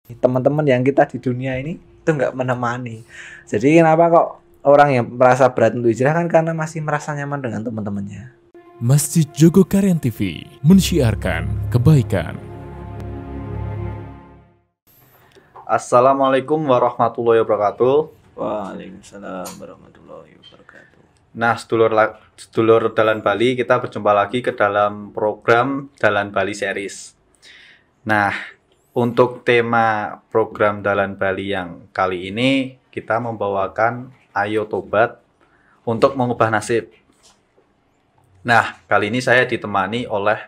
teman-teman yang kita di dunia ini itu nggak menemani. Jadi kenapa kok orang yang merasa berat untuk hijrah kan karena masih merasa nyaman dengan teman-temannya. Masjid Jogokarian TV mensiarkan kebaikan. Assalamualaikum warahmatullahi wabarakatuh. Waalaikumsalam warahmatullahi wabarakatuh. Nah, sedulur Dalan Bali, kita berjumpa lagi ke dalam program Dalan Bali Series. Nah, untuk tema program Dalan Bali yang kali ini kita membawakan Ayo Tobat untuk mengubah nasib. Nah, kali ini saya ditemani oleh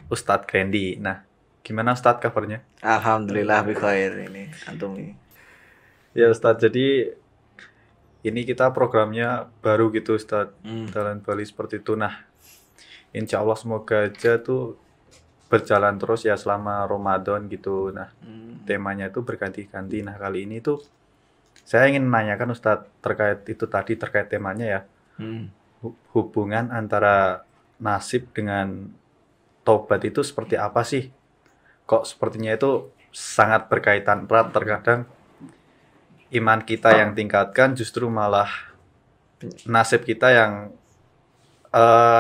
Ustadz Grendi. Nah, gimana Ustadz kabarnya? Alhamdulillah bikhair ini antum ini. Ya Ustadz, jadi ini kita programnya baru gitu Ustadz, Dalan Bali seperti itu. Nah, insya Allah semoga aja tuh berjalan terus ya selama Ramadan gitu. Nah, temanya itu berganti-ganti. Nah, kali ini tuh saya ingin menanyakan Ustadz terkait temanya ya. Hubungan antara nasib dengan taubat itu seperti apa sih? Kok sepertinya itu sangat berkaitan erat, terkadang iman kita yang tingkatkan justru malah nasib kita yang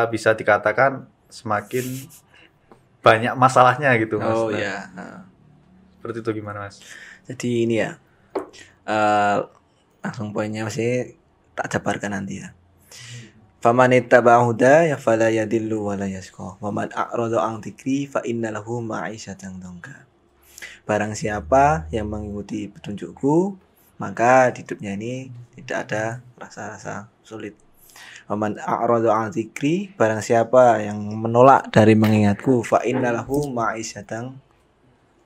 bisa dikatakan semakin banyak masalahnya gitu Mas. Oh Nah, ya. seperti itu gimana Mas? Jadi ini ya. Langsung poinnya masih tak jabarkan nanti ya. Faman ittaba'a huda ya fala yadillu wa la yashqa. Wa man a'rada 'an dzikri fa innalahu ma'isyatan dhanka. Barang siapa yang mengikuti petunjukku, maka di hidupnya ini tidak ada rasa-rasa sulit. Wa man a'rada 'an dzikri, barang siapa yang menolak dari mengingatku, fa innalahu ma'isyatan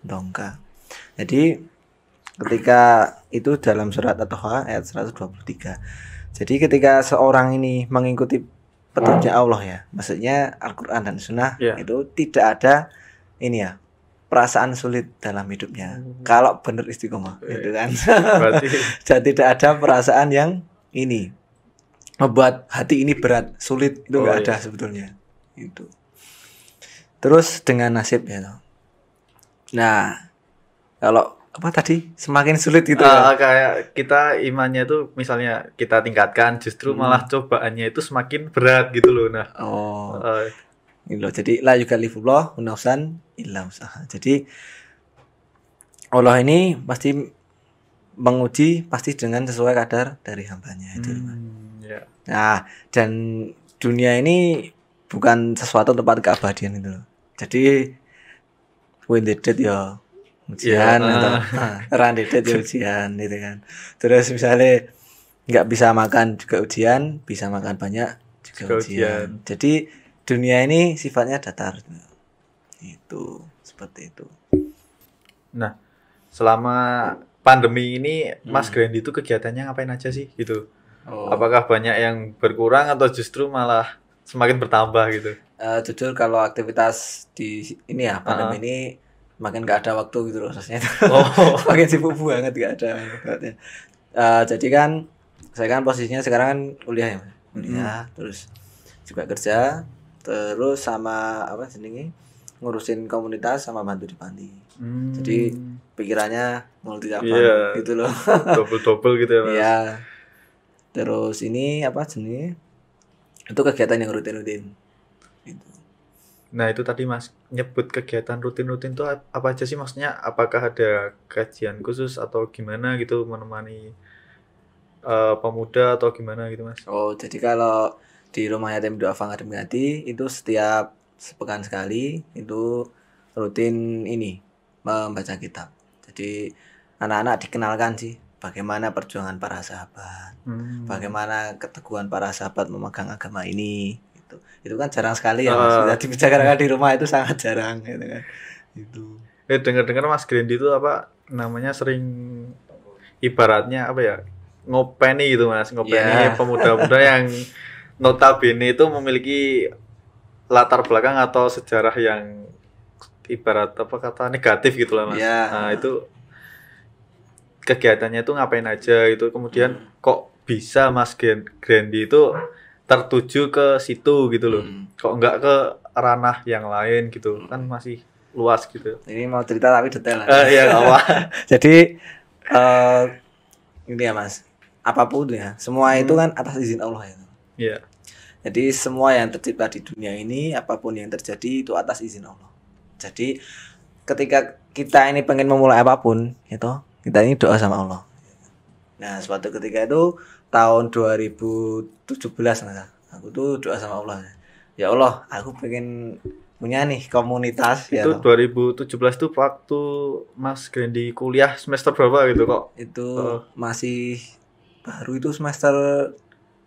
dhanka. Jadi ketika itu dalam surat At-Taha ayat 123. Jadi ketika seorang ini mengikuti petunjuk Allah ya, maksudnya Al-Quran dan Sunnah itu tidak ada ini ya perasaan sulit dalam hidupnya. Kalau benar istiqomah, gitu kan. Berarti Jadi tidak ada perasaan yang ini membuat hati ini berat, sulit itu nggak ada sebetulnya. Itu. Terus dengan nasib ya. Nah, kalau apa tadi semakin sulit gitu ya. kayak kita imannya tuh misalnya kita tingkatkan, justru malah cobaannya itu semakin berat gitu loh. Nah, ini loh, jadi la yukallifullah nafsan illa usaha. Jadi Allah ini pasti menguji pasti dengan sesuai kadar dari hambanya itu. ya. Nah, dan dunia ini bukan sesuatu tempat keabadian itu loh. Jadi when they dead ya ujian atau randedet ya ujian gitu kan. Terus misalnya nggak bisa makan juga ujian, bisa makan banyak juga ujian. Jadi dunia ini sifatnya datar. Itu seperti itu. Nah, selama pandemi ini Mas Grendi itu kegiatannya ngapain aja sih gitu? Apakah banyak yang berkurang atau justru malah semakin bertambah gitu? Jujur kalau aktivitas di ini ya pandemi ini makin gak ada waktu gitu loh rasanya. Makin sibuk banget gak ada. Jadi kan saya kan posisinya sekarang kan kuliah ya, kuliah terus juga kerja, terus sama apa jenenge ngurusin komunitas sama bantu di panti. Jadi pikirannya multi cabang gitu loh. Double gitu ya Mas. Iya. Terus ini apa jenenge? Itu kegiatan yang rutin-rutin. Gitu. Nah itu tadi Mas nyebut kegiatan rutin-rutin tuh apa aja sih maksudnya? Apakah ada kajian khusus atau gimana gitu menemani pemuda atau gimana gitu Mas? Oh jadi kalau di rumah yatim duafa Ngadem Ngati itu setiap sepekan sekali itu rutin ini membaca kitab. Jadi anak-anak dikenalkan sih bagaimana perjuangan para sahabat, bagaimana keteguhan para sahabat memegang agama ini. Itu kan jarang sekali ya Mas. Jadi bicarakan di rumah itu sangat jarang gitu kan. Itu. Dengar-dengar Mas Grendi itu apa namanya sering ibaratnya apa ya? Ngopeni gitu Mas, ngopeni pemuda-pemuda yang notabene itu memiliki latar belakang atau sejarah yang ibarat apa kata negatif gitu lah Mas. Nah, itu kegiatannya itu ngapain aja itu kemudian kok bisa Mas Grendi itu tertuju ke situ gitu loh. Kok enggak ke ranah yang lain gitu. Kan masih luas gitu. Ini mau cerita tapi detail lah. Iya nggak apa. Jadi ini ya Mas, apapun ya, semua itu kan atas izin Allah ya. Iya. Jadi semua yang tercipta di dunia ini, apapun yang terjadi itu atas izin Allah. Jadi ketika kita ini pengen memulai apapun, itu kita ini doa sama Allah. Nah, suatu ketika itu tahun 2017 nah, aku tuh doa sama Allah. Ya Allah, aku pengen punya nih komunitas ya. Itu 2017 tuh waktu Mas Grandi kuliah semester berapa gitu kok? Itu masih baru itu semester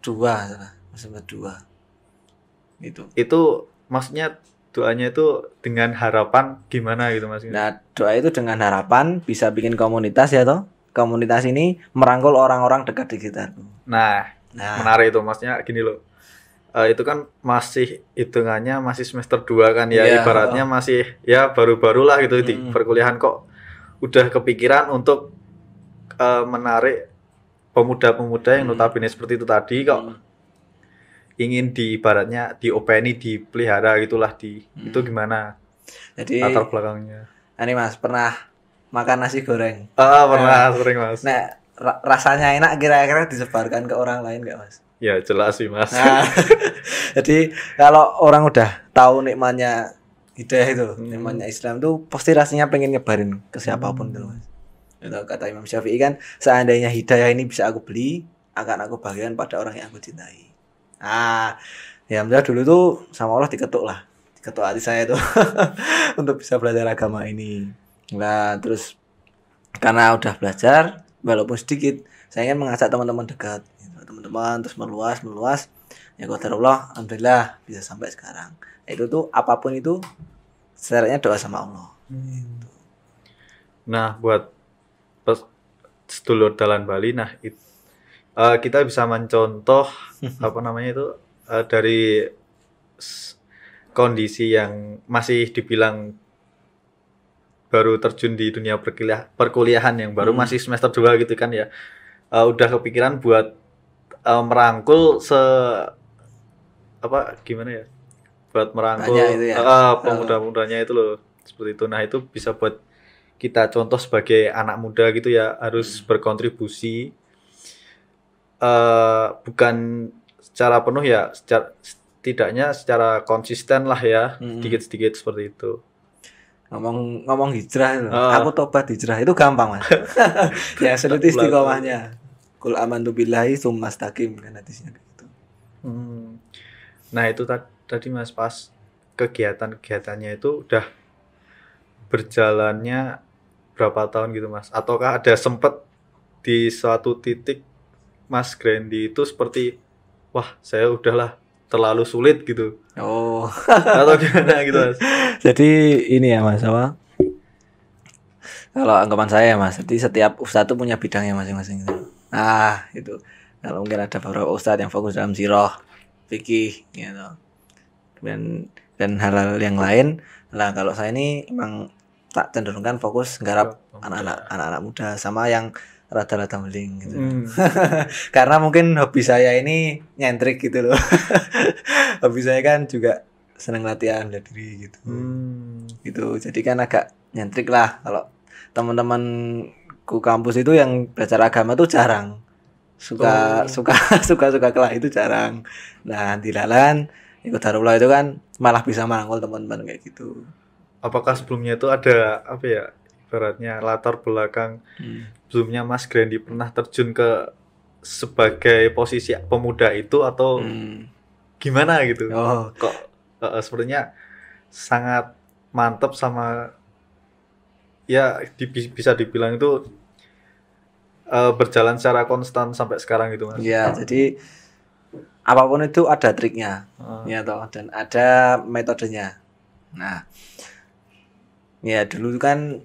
2 salah. Semester 2. Gitu. Itu maksudnya doanya itu dengan harapan gimana gitu Mas? Nah, doa itu dengan harapan bisa bikin komunitas ya toh. Komunitas ini merangkul orang-orang dekat di sekitarku. Nah, menarik itu maksudnya gini loh. Itu kan masih hitungannya masih semester 2 kan ya, ibaratnya masih ya baru-barulah gitu di perkuliahan kok udah kepikiran untuk menarik pemuda-pemuda yang notabene seperti itu tadi kok ingin di ibaratnya diopeni, dipelihara gitulah itu gimana? Jadi latar belakangnya. Ini Mas pernah makan nasi goreng? Pernah sering Mas. Nah, rasanya enak kira-kira disebarkan ke orang lain nggak Mas? Ya jelas sih Mas. Nah, jadi kalau orang udah tahu nikmatnya hidayah itu, nikmatnya Islam tuh pasti rasanya pengen nyebarin ke siapapun gitu Mas. Itu kata Imam Syafi'i kan, seandainya hidayah ini bisa aku beli, akan aku bagikan pada orang yang aku cintai. Ya alhamdulillah dulu tuh sama Allah diketuk hati saya tuh untuk bisa belajar agama ini. Nah terus karena udah belajar walaupun sedikit, saya ingin mengajak teman-teman dekat, teman-teman terus meluas. Ya qadarullah, alhamdulillah bisa sampai sekarang. Itu tuh apapun itu syaratnya doa sama Allah. Gitu. Nah buat sedulur dalan Bali, nah kita bisa mencontoh apa namanya itu dari kondisi yang masih dibilang baru terjun di dunia perkuliahan yang baru masih semester 2 gitu kan ya, udah kepikiran buat merangkul gimana ya, buat merangkul pemuda-mudanya itu loh seperti itu. Nah itu bisa buat kita contoh sebagai anak muda gitu ya, harus berkontribusi bukan secara penuh ya, setidaknya secara konsisten lah ya, sedikit-sedikit seperti itu. Ngomong hijrah itu, aku tobat hijrah itu gampang Mas. Ya sulit istiqomahnya. Qul amantu billahi tsumma istaqim kan hadisnya gitu. Nah itu tadi Mas, pas kegiatan-kegiatannya itu udah berjalannya berapa tahun gitu Mas? Ataukah ada sempet di suatu titik Mas Grandi itu seperti wah saya udahlah terlalu sulit gitu? Atau gimana gitu Mas? Jadi ini ya Mas, apa? Kalau anggapan saya ya Mas, jadi setiap ustadz itu punya bidangnya masing-masing gitu. Itu. Kalau mungkin ada beberapa ustadz yang fokus dalam sirah, fikih gitu. Dan hal-hal yang lain. Lah kalau saya ini emang tak cenderungkan fokus nggarap anak-anak muda sama yang rada-rada meling gitu. Karena mungkin hobi saya ini nyentrik gitu loh. Hobi saya kan juga seneng latihan bela diri gitu. Gitu. Jadi kan agak nyentrik lah. Kalau teman-temanku kampus itu yang belajar agama tuh jarang. Suka kelah itu jarang. Nah, dilalan ikut darullah itu kan malah bisa merangkul teman-teman kayak gitu. Apakah sebelumnya itu ada apa ya, ibaratnya latar belakang sebelumnya Mas Grandi pernah terjun ke sebagai posisi pemuda itu atau gimana gitu? Kok sepertinya sangat mantap sama ya bisa dibilang itu berjalan secara konstan sampai sekarang gitu Mas. Ya, jadi apapun itu ada triknya, ya toh, dan ada metodenya. Nah, ya dulu kan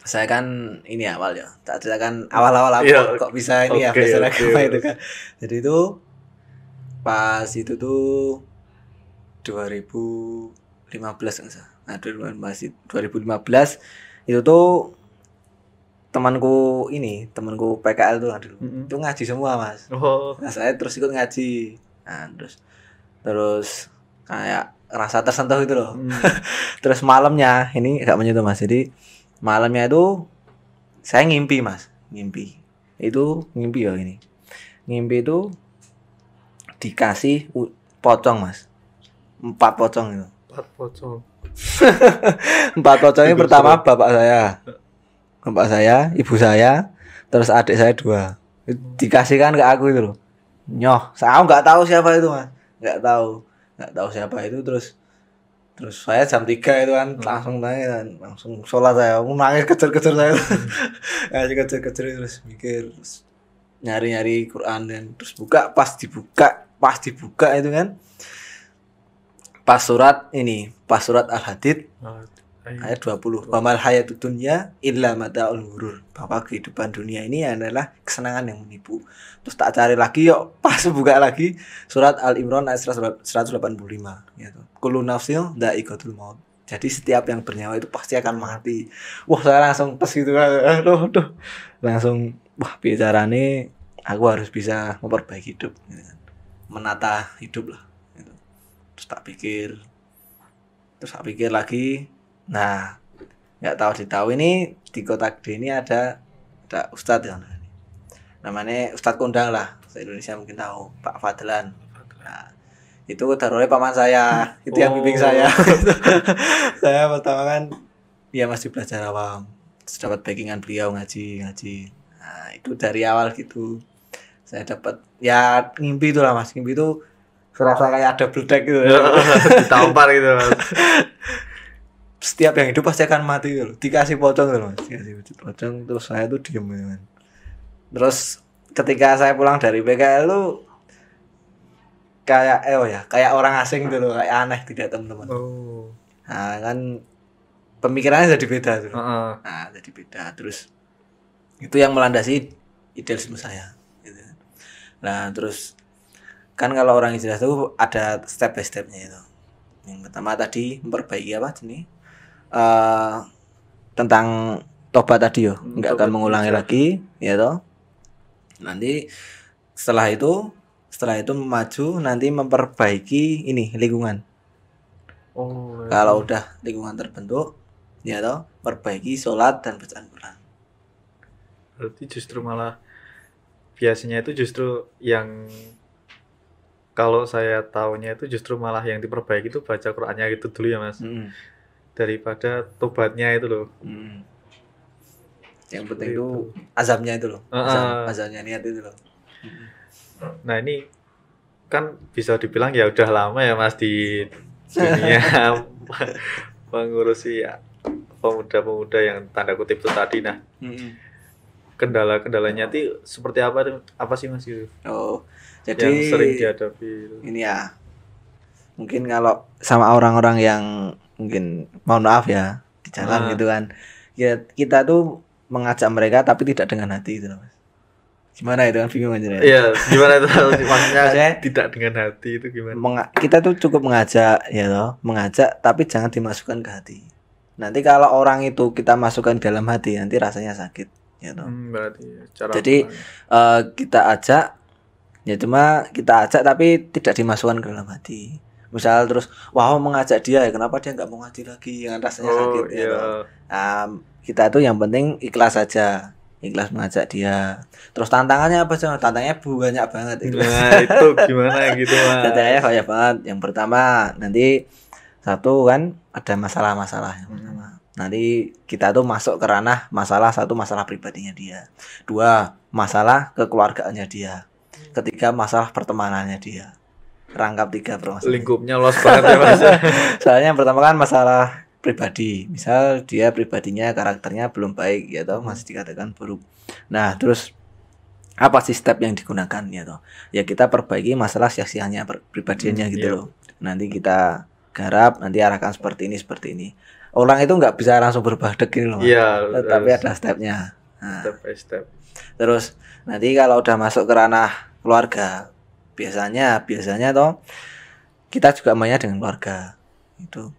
saya kan ini awal ya, tak ceritakan awal-awal kok bisa ini belajar agama itu kan. Jadi itu pas itu tuh 2015 enggak. Nah, 2015 itu tuh temanku PKL tuh dulu. Itu ngaji semua Mas. Nah, saya terus ikut ngaji. Nah, terus kayak rasa tersentuh itu loh. Terus malamnya ini agak menyentuh Mas. Jadi malamnya itu saya ngimpi Mas, ngimpi. Itu ngimpi ya ini. Ngimpi itu dikasih pocong Mas. 4 pocong itu. 4 pocong. 4 pocongnya pertama bapak saya, ibu saya, terus adik saya 2. Dikasihkan ke aku itu loh. Nyoh, saya nggak tahu siapa itu Mas. Nggak tahu siapa itu. Terus saya jam 3 itu kan langsung tanya kan, langsung sholat saya, nangis kejar-kejar saya. Nangis kejar-kejar terus mikir, terus nyari-nyari Quran dan terus pas dibuka itu kan. Pas surat Al-Hadid ayat 20. Wa mal hayatud dunya illa mata'ul ghurur. Bahwa kehidupan dunia ini adalah kesenangan yang menipu. Terus tak cari lagi yuk, pas buka lagi surat Al-Imran ayat 185 gitu. Kullu nafsin dha'iqatul maut. Jadi setiap yang bernyawa itu pasti akan mati. Wah, saya langsung tes gitu kan. Aduh. Langsung bicarane aku harus bisa memperbaiki hidup gitu kan. Menata hidup lah gitu. Terus tak pikir lagi. Nah, nggak tahu ini di kota gede ini ada ustadz yang namanya Ustadz Kondang lah, se-Indonesia mungkin tahu, Pak Fadlan. Nah, itu darurat paman saya, itu yang bimbing saya. Saya pertama kan ya masih belajar awam, terus dapat backingan beliau ngaji. Nah, itu dari awal gitu. Saya dapat ya ngimpi itu lah Mas, ngimpi itu serasa kayak ada bledek gitu. Ditampar gitu Mas. Setiap yang hidup pasti akan mati gitu. Dikasih pocong gitu Mas, dikasih pocong terus saya tuh diem gitu kan. Terus ketika saya pulang dari PKL lu kayak orang asing gitu loh, kayak aneh tidak teman-teman. Oh. Nah, kan pemikirannya jadi beda tuh. Nah, jadi beda. Terus itu yang melandasi idealisme saya gitu. Nah, terus kan kalau orang istilah itu ada step by stepnya itu. Yang pertama tadi memperbaiki apa jenis tentang tobat tadi yo, nggak akan mengulangi lagi, ya toh. Nanti setelah itu maju nanti memperbaiki ini lingkungan. Kalau udah lingkungan terbentuk, ya toh, perbaiki sholat dan bacaan Quran. Berarti justru malah biasanya itu justru yang kalau saya tahunya itu justru malah yang diperbaiki itu baca Qurannya gitu dulu ya Mas. Daripada tobatnya itu loh. Yang penting itu azabnya itu loh. Azabnya niat itu loh. Nah, ini kan bisa dibilang ya udah lama ya Mas di dunia mengurusi pemuda-pemuda yang tanda kutip itu tadi. Nah, kendala-kendalanya itu seperti apa sih Mas gitu? Jadi yang sering dihadapi itu. Ini ya, mungkin kalau sama orang-orang yang mungkin mohon maaf ya di jalan gitu kan, ya kita tuh mengajak mereka tapi tidak dengan hati itu Mas. Gimana itu kan bingung aja ya. Iya, gimana itu maksudnya tidak dengan hati itu gimana? Kita tuh cukup mengajak ya toh, mengajak tapi jangan dimasukkan ke hati. Nanti kalau orang itu kita masukkan dalam hati nanti rasanya sakit ya toh. Jadi kita ajak ya, cuma kita ajak tapi tidak dimasukkan ke dalam hati. Misal terus mengajak dia ya, kenapa dia nggak mau ngaji lagi, yang rasanya sakit ya toh. Kita tuh yang penting ikhlas saja, ikhlas mengajak dia. Terus tantangannya apa sih? Tantangannya banyak banget itu. Nah, itu gimana gitu Mas? Tantangannya banyak banget. Yang pertama nanti satu kan ada masalah-masalah yang pertama. Nanti kita tuh masuk ke ranah masalah pribadinya dia. 2, masalah kekeluargaannya dia. 3, masalah pertemanannya dia. Rangkap 3 permasalahan. Lingkupnya luas banget ya Mas. Soalnya yang pertama kan masalah pribadi. Misal dia pribadinya karakternya belum baik ya toh, masih dikatakan buruk. Nah, terus apa sih step yang digunakan ya toh? Ya kita perbaiki masalah sia-sianya pribadiannya gitu loh. Nanti kita garap, nanti arahkan seperti ini. Orang itu nggak bisa langsung berubah gini loh. Iya, tapi ada stepnya. Nah, step by step. Terus nanti kalau udah masuk ke ranah keluarga, biasanya toh kita juga mainnya dengan keluarga. Itu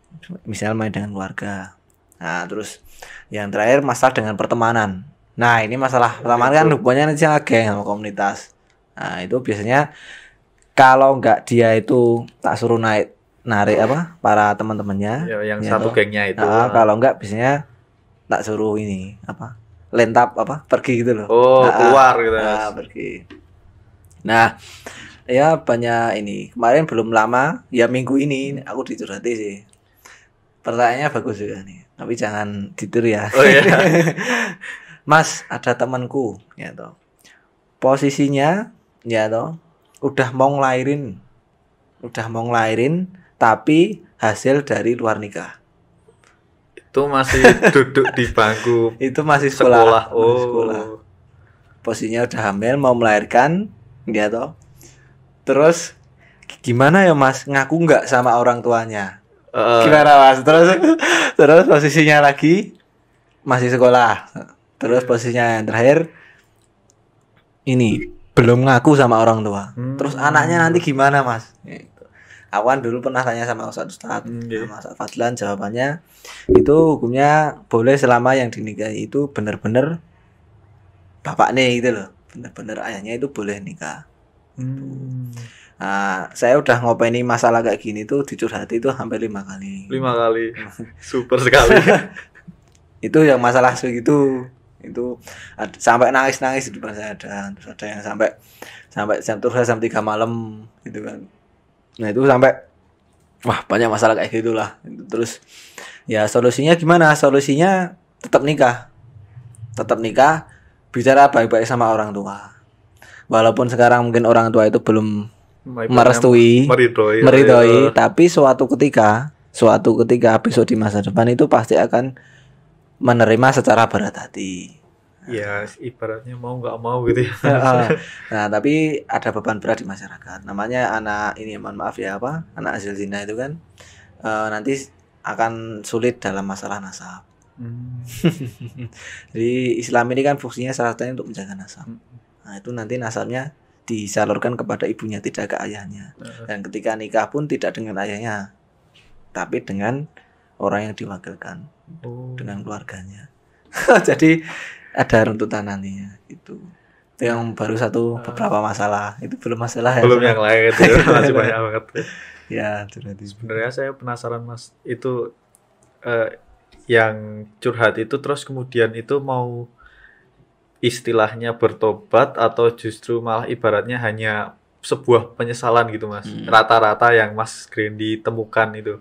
misal main dengan keluarga. Nah, terus yang terakhir masalah dengan pertemanan. Nah, ini masalah pertemanan kan hubungannya nanti sama geng sama komunitas. Nah, itu biasanya kalau nggak dia itu tak suruh naik narik apa para teman-temannya Ya, yang ya satu toh. gengnya itu. Kalau enggak biasanya tak suruh ini apa lentap apa pergi gitu loh. Oh, keluar gitu. Pergi. Nah, ya banyak ini. Kemarin belum lama, ya minggu ini aku dicurhati sih. Pertanyaannya bagus juga nih. Tapi jangan tidur ya. Oh iya. Mas, ada temanku, ya toh. Posisinya, ya toh, udah mau ngelahirin, tapi hasil dari luar nikah. Itu masih duduk di bangku Itu masih sekolah. Oh. Masih sekolah. Posisinya udah hamil, mau melahirkan, ya toh. Terus gimana ya Mas? Ngaku nggak sama orang tuanya? Gimana Mas? Terus posisinya lagi masih sekolah. Terus posisinya yang terakhir ini belum ngaku sama orang tua. Terus anaknya nanti gimana Mas? Gitu. Aku kan dulu pernah tanya sama Ustadz sama Ustadz Fadlan, jawabannya itu hukumnya boleh selama yang dinikahi itu benar-benar bapaknya gitu loh, benar-benar ayahnya itu boleh nikah. Nah, saya udah ngopeni masalah kayak gini tuh dicurhati itu hampir 5 kali. 5 kali. Super sekali. Itu yang masalah segitu itu sampai nangis-nangis di depan saya ada. Terus ada yang sampai jam 3 malam gitu kan. Nah, itu sampai wah banyak masalah kayak gitulah. Terus ya solusinya gimana? Solusinya tetap nikah. Bicara baik-baik sama orang tua. Walaupun sekarang mungkin orang tua itu belum merestui, meridoi, tapi suatu ketika besok di masa depan itu pasti akan menerima secara berat hati. Ya, ibaratnya mau nggak mau gitu ya. Nah, tapi ada beban berat di masyarakat. Namanya anak ini, mohon maaf ya anak hasil zina itu kan nanti akan sulit dalam masalah nasab. Jadi Islam ini kan fungsinya salah satunya untuk menjaga nasab. Nah, itu nanti nasabnya disalurkan kepada ibunya, tidak ke ayahnya. Dan ketika nikah pun tidak dengan ayahnya, tapi dengan orang yang diwakilkan, dengan keluarganya. Jadi ada runtutan nantinya itu yang baru beberapa masalah, itu belum masalah belum yang lain itu masih banyak banget ya. Sebenarnya saya penasaran Mas, itu yang curhat itu terus kemudian itu mau istilahnya bertobat atau justru malah ibaratnya hanya sebuah penyesalan gitu Mas, rata-rata yang Mas Grandi temukan itu.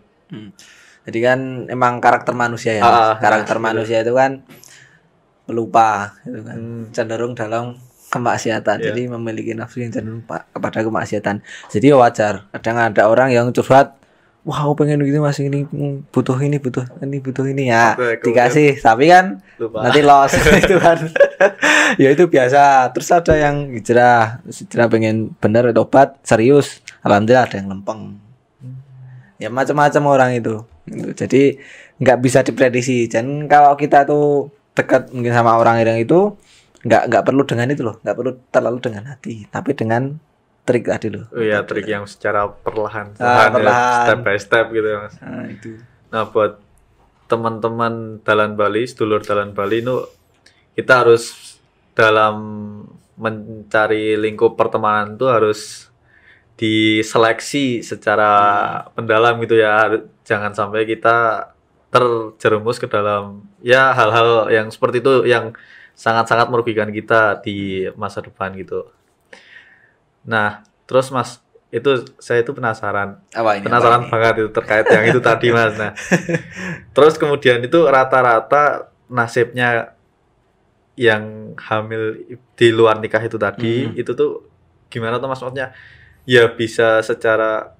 Jadi kan emang karakter manusia ya, karakter manusia itu kan pelupa gitu kan, cenderung dalam kemaksiatan. Jadi memiliki nafsu yang cenderung kepada kemaksiatan. Jadi wajar kadang ada orang yang curhat, wah aku pengen gitu Mas, ini butuh ini ya, dikasih tapi kan lupa. Nanti loss itu kan. Ya itu biasa. Terus ada yang hijrah pengen bener tobat serius, alhamdulillah ada yang lempeng. Ya macam-macam orang itu. Jadi nggak bisa diprediksi. Dan kalau kita tuh dekat mungkin sama orang yang itu nggak perlu dengan itu loh, nggak perlu terlalu dengan hati, tapi dengan trik tadi loh. Oh iya, trik yang secara perlahan. Perlahan. Ya, step by step gitu ya Mas. Itu. Nah buat teman-teman Dalan Bali, sedulur Dalan Bali itu kita harus dalam mencari lingkup pertemanan itu harus diseleksi secara mendalam gitu ya. Jangan sampai kita terjerumus ke dalam ya hal-hal yang seperti itu yang sangat-sangat merugikan kita di masa depan gitu. Nah, terus Mas, saya itu penasaran. Penasaran banget itu terkait yang itu tadi Mas. Nah, terus kemudian itu rata-rata nasibnya yang hamil di luar nikah itu tadi, itu tuh gimana tuh Mas, maksudnya? Ya bisa secara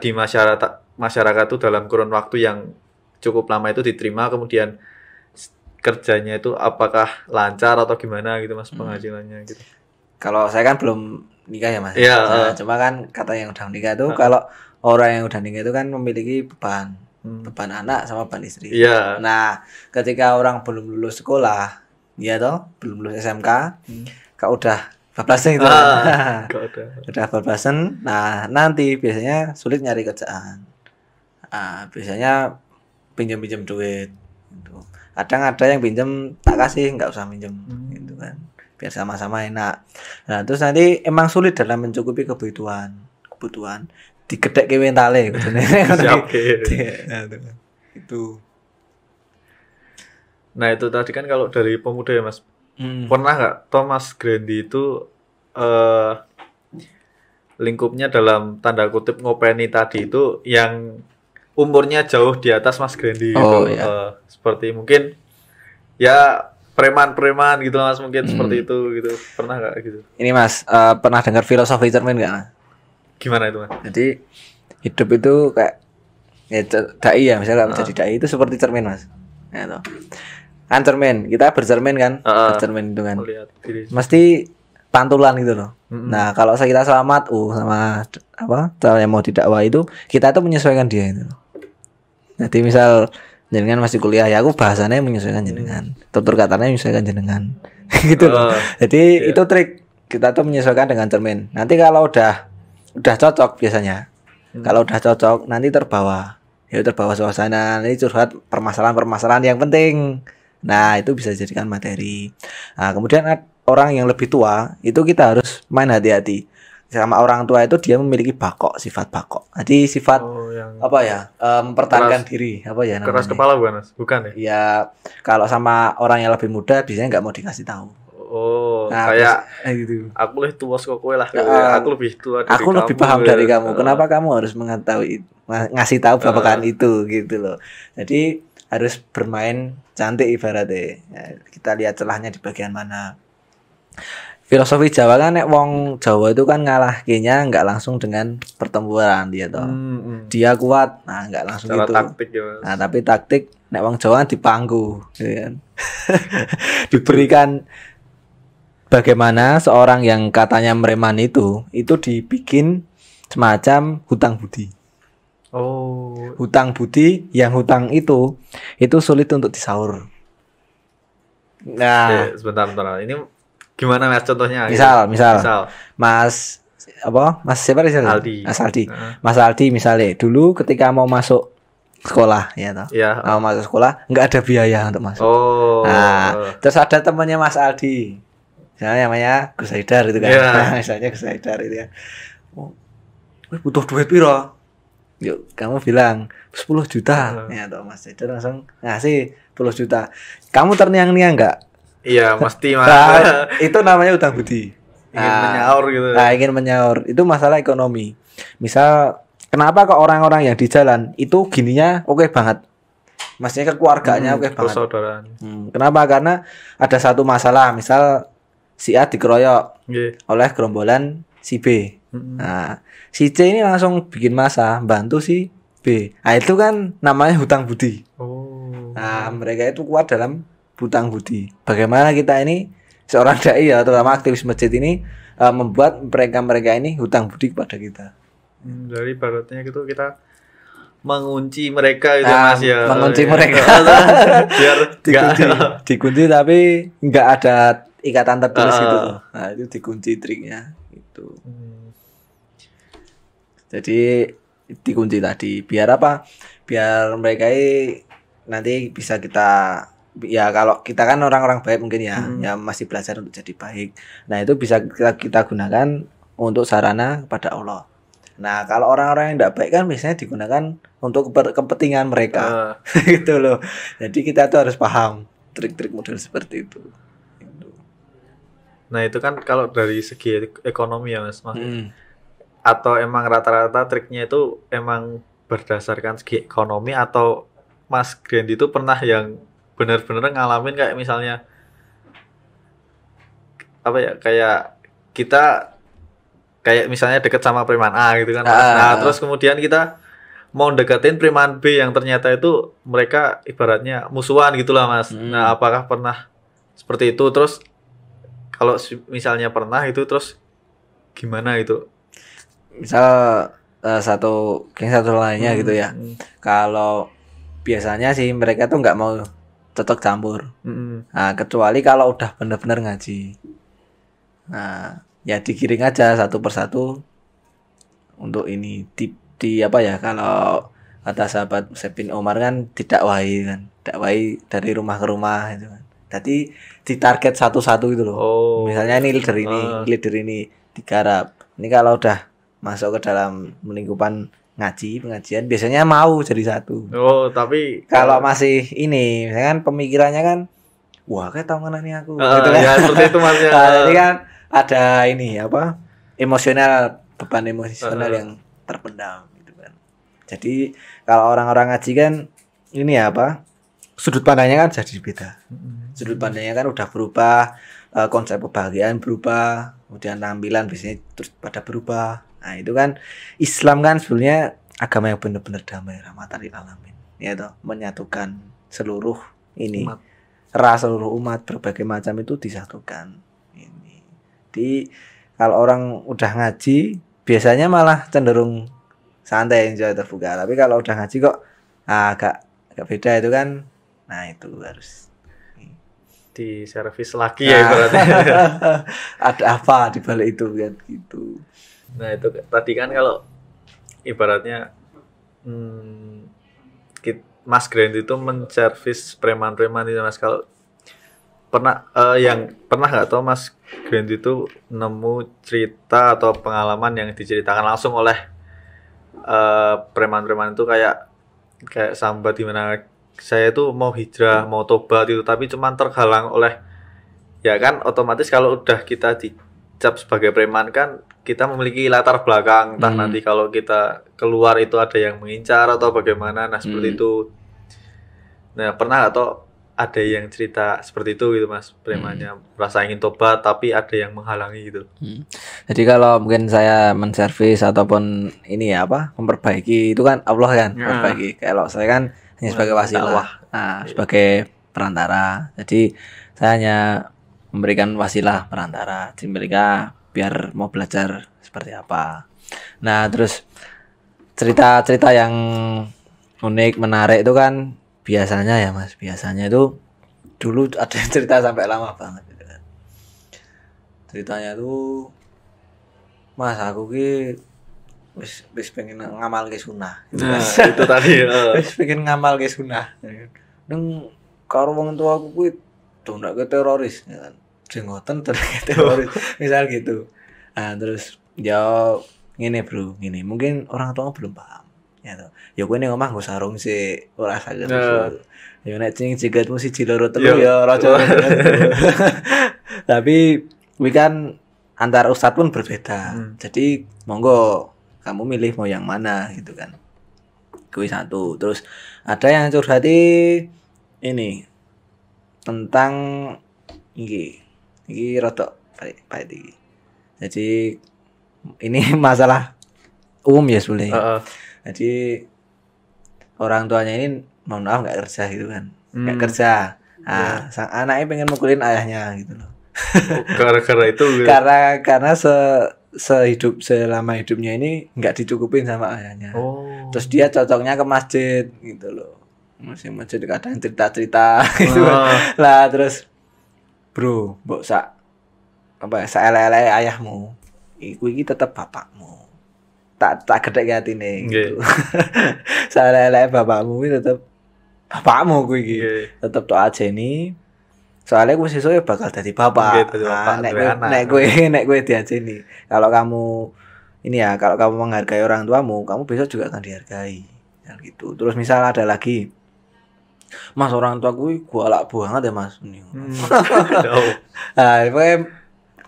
di masyarakat tuh dalam kurun waktu yang cukup lama itu diterima, kemudian kerjanya itu apakah lancar atau gimana gitu Mas, penghasilannya gitu. Kalau saya kan belum nikah ya Mas. Iya. Cuma kan kata yang udah nikah itu kalau orang yang udah nikah itu kan memiliki beban anak sama beban istri. Iya. Nah, ketika orang belum lulus sekolah, ya toh, belum lulus SMK, kalau udah bablasan gitu. Udah bablasan. Nah, nanti biasanya sulit nyari kerjaan. Biasanya pinjam duit gitu. Kadang ada yang pinjam tak kasih, nggak usah pinjam gitu kan, biar sama-sama enak. Nah terus nanti emang sulit dalam mencukupi kebutuhan. digedhekke mentale kudune. Siap. Itu. Nah itu tadi kan kalau dari pemuda ya Mas, pernah nggak Thomas Grandi itu lingkupnya dalam tanda kutip ngopeni tadi itu yang umurnya jauh di atas Mas Grandi gitu, iya. Seperti mungkin ya preman-preman gitu Mas, mungkin seperti itu gitu, pernah nggak gitu? Ini Mas, pernah dengar filosofi cermin nggak Mas? Gimana itu Mas? Jadi hidup itu kayak ya, dai ya, misalnya menjadi dai itu seperti cermin Mas. Ya, toh. Kan cermin, kita bercermin kan, bercermin itu kan. Melihat diri. Mesti pantulan gitu loh. Nah, kalau kita selamat sama apa? Cara yang mau didakwa itu, kita tuh menyesuaikan dia itu. Jadi misal jenengan masih kuliah ya aku bahasannya menyesuaikan jenengan. Tutur katanya menyesuaikan jenengan. Gitu loh. Jadi itu trik kita tuh menyesuaikan dengan cermin. Nanti kalau udah cocok biasanya. Kalau udah cocok nanti terbawa suasana, nanti curhat permasalahan-permasalahan yang penting. Nah, itu bisa dijadikan materi. Nah, kemudian orang yang lebih tua itu kita harus main hati-hati. Sama orang tua itu dia memiliki sifat bakok. Jadi sifat apa ya? Mempertahankan diri, apa ya namanya? Keras kepala bukan Mas? Bukan ya? Ya, kalau sama orang yang lebih muda biasanya nggak mau dikasih tahu. Oh, nah, kayak gitu. Aku lebih tua kok kowe lah. Aku lebih tua dari aku kamu. Lebih paham dari kamu. Kenapa kamu harus mengetahui ngasih tahu babakan itu gitu loh. Jadi harus bermain cantik ibaratnya. Ya, kita lihat celahnya di bagian mana. Filosofi Jawa kan nek wong Jawa itu kan ngalahkinya nggak langsung dengan pertempuran dia toh. Dia kuat, nah nggak langsung cara itu. Taktik ya, Mas. Nah, tapi taktik nek wong Jawa dipanggu, gitu kan. Diberikan bagaimana seorang yang katanya preman itu dibikin semacam hutang budi. Oh, hutang budi yang hutang itu sulit untuk disaur. Nah, sebentar. Ini gimana Mas contohnya? Misal. Mas siapa sih? Aldi. Mas Aldi. Mas Aldi misalnya dulu ketika mau masuk sekolah ya toh. Iya. Mau masuk sekolah nggak ada biaya untuk masuk. Oh. Nah, terus ada temannya Mas Aldi. Misalnya namanya Gus Haidar itu kan. Yeah. Misalnya Gus Haidar itu ya. Oh, butuh duit piro? Yuk, kamu bilang 10 juta. Ya toh Mas Haidar langsung ngasih 10 juta. Kamu terniang-niang enggak? Iya, mesti Mas. Nah, itu namanya utang budi. Ingin menyaur gitu. Nah, ingin menyaur. Itu masalah ekonomi. Misal, kenapa ke orang-orang yang di jalan itu gininya oke banget. Maksudnya keluarganya oke banget. Persaudaraan. Kenapa? Karena ada satu masalah. Misal si A dikeroyok oleh gerombolan si B. Nah, si C ini langsung bikin masa bantu si B. Nah, itu kan namanya hutang budi. Oh. Nah, mereka itu kuat dalam hutang budi. Bagaimana kita ini seorang dai ya, terutama aktivis masjid ini membuat mereka ini hutang budi kepada kita. Dari baratnya gitu kita mengunci mereka itu Mas ya. Mengunci mereka. Biar dikunci tapi nggak ada ikatan tertulis gitu. Nah, itu dikunci triknya itu. Jadi dikunci tadi biar apa? Biar mereka nanti bisa kita ya kalau kita kan orang-orang baik mungkin ya yang masih belajar untuk jadi baik. Nah, itu bisa kita gunakan untuk sarana kepada Allah. Nah, kalau orang-orang yang tidak baik kan biasanya digunakan untuk kepentingan mereka. Gitu loh. Jadi kita tuh harus paham trik-trik model seperti itu. Nah, itu kan kalau dari segi ekonomi ya Mas. Atau emang rata-rata triknya itu emang berdasarkan segi ekonomi atau Mas Grandi itu pernah yang benar-benar ngalamin kayak misalnya apa ya, kayak kita kayak misalnya deket sama preman A gitu kan. Nah, terus kemudian kita mau deketin preman B yang ternyata itu mereka ibaratnya musuhan gitulah Mas. Nah, apakah pernah seperti itu? Terus kalau misalnya pernah itu terus gimana itu? Misal satu lainnya gitu ya. Kalau biasanya sih mereka tuh nggak mau cocok campur. Nah, kecuali kalau udah benar-benar ngaji. Nah, ya digiring aja satu persatu untuk ini di apa ya, kalau kata sahabat Mus'ab bin Umar kan didakwahi kan. Dakwahi dari rumah ke rumah itu kan. Jadi ditarget satu-satu gitu loh. Misalnya ini leader ini digarap. Ini kalau udah masuk ke dalam lingkupan pengajian biasanya mau jadi satu. Oh, tapi Kalau masih ini, misalnya kan pemikirannya kan, wah kayak tahu nih aku, gitu kan. ya seperti itu Mas ya. Nah, ini kan ada ini apa emosional, beban emosional yang terpendam, gitu kan. Jadi kalau orang-orang ngaji kan ini apa sudut pandangnya kan jadi beda. Sudut pandangnya kan udah berubah, konsep kebahagiaan berubah, kemudian tampilan biasanya terus pada berubah. Nah itu kan Islam kan sebenarnya agama yang benar-benar damai, rahmatan lil alamin, ya toh, menyatukan seluruh ini ras seluruh umat berbagai macam itu disatukan. Ini di kalau orang udah ngaji biasanya malah cenderung santai, enjoy, terbuka. Tapi kalau udah ngaji kok agak beda itu kan. Nah itu harus di servis lagi ya berarti. Ada apa di balik itu kan gitu. Nah itu tadi kan kalau ibaratnya Mas Grand itu menservis preman-preman itu Mas. Kalau pernah nggak tahu Mas Grand itu nemu cerita atau pengalaman yang diceritakan langsung oleh preman-preman itu kayak sambat di mana saya itu mau hijrah, mau tobat itu tapi cuman terhalang oleh ya kan otomatis kalau udah kita dicap sebagai preman kan kita memiliki latar belakang, entah nanti kalau kita keluar itu ada yang mengincar atau bagaimana, nah seperti itu. Nah pernah atau ada yang cerita seperti itu gitu Mas, premannya merasa ingin tobat tapi ada yang menghalangi gitu. Jadi kalau mungkin saya menservis ataupun ini ya apa memperbaiki itu kan Allah kan memperbaiki. Kalau saya kan hanya sebagai wasilah, sebagai perantara. Jadi saya hanya memberikan wasilah perantara. Jadi mereka biar mau belajar seperti apa. Nah terus cerita-cerita yang unik menarik itu kan biasanya ya Mas, biasanya itu dulu ada yang cerita sampai lama banget gitu kan. Ceritanya tuh Mas aku ki wis pengen ngamal ke sunah gitu. Nah itu tadi wis pengen ngamal ke sunah neng karo wong tua aku kuwi ndak ke teroris ya kan. Jenggoten terkait teroris misal gitu. Nah terus ya ngene bro, ngene mungkin orang tua belum paham ya toh. Ya kowe ning omah nggo sarung sik ora saged. Ya nek sing jigatmu siji loro telu ya raja. Tapi kuwi kan antar ustadz pun berbeda. Jadi monggo kamu milih mau yang mana gitu kan. Kuwi satu. Terus ada yang curhati ini tentang iki rada pahit iki. Jadi ini masalah umum ya sebenarnya. Jadi orang tuanya ini mohon maaf nggak kerja gitu kan, nggak kerja. Nah, sang anaknya pengen mukulin ayahnya gitu loh. Gara-gara itu. Gitu. Karena selama hidupnya ini nggak dicukupin sama ayahnya. Terus dia cocoknya ke masjid gitu loh. Masjid kadang cerita-cerita gitu kan. Lah terus bro, mbok sak ele-ele ayahmu. Iki tetep bapakmu. Tak gedek atine gitu. Sak ele-ele bapakmu iki tetep bapakmu kuwi iki. Tetep tok ajeni. Soalnya gue sesuk bakal jadi bapak. Nek gue diajeni. Kalau kamu ini ya, kalau kamu menghargai orang tuamu, kamu besok juga akan dihargai. Ya gitu. Terus misal ada lagi Mas orang tua gue galak banget ya Mas. Nah,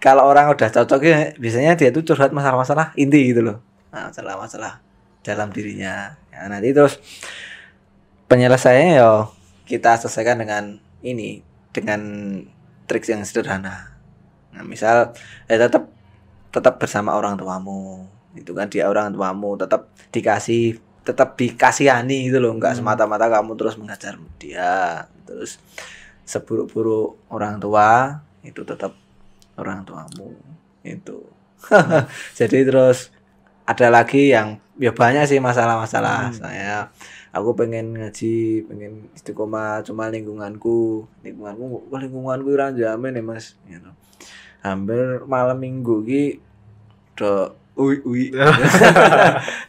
kalau orang udah cocok ya, biasanya dia tuh curhat masalah-masalah inti gitu loh. Nah, masalah-masalah dalam dirinya. Ya, nanti terus penyelesaiannya ya kita selesaikan dengan ini, dengan trik yang sederhana. Nah, misal tetap bersama orang tuamu. Itu kan dia orang tuamu tetap dikasihani gitu loh, enggak semata-mata kamu terus mengajar dia. Terus seburuk-buruk orang tua itu tetap orang tuamu itu. Jadi terus ada lagi yang ya banyak sih masalah-masalah. Aku pengen ngaji, pengen istiqomah, cuma lingkunganku ora jamin ya Mas gitu. Hampir malam Minggu ki do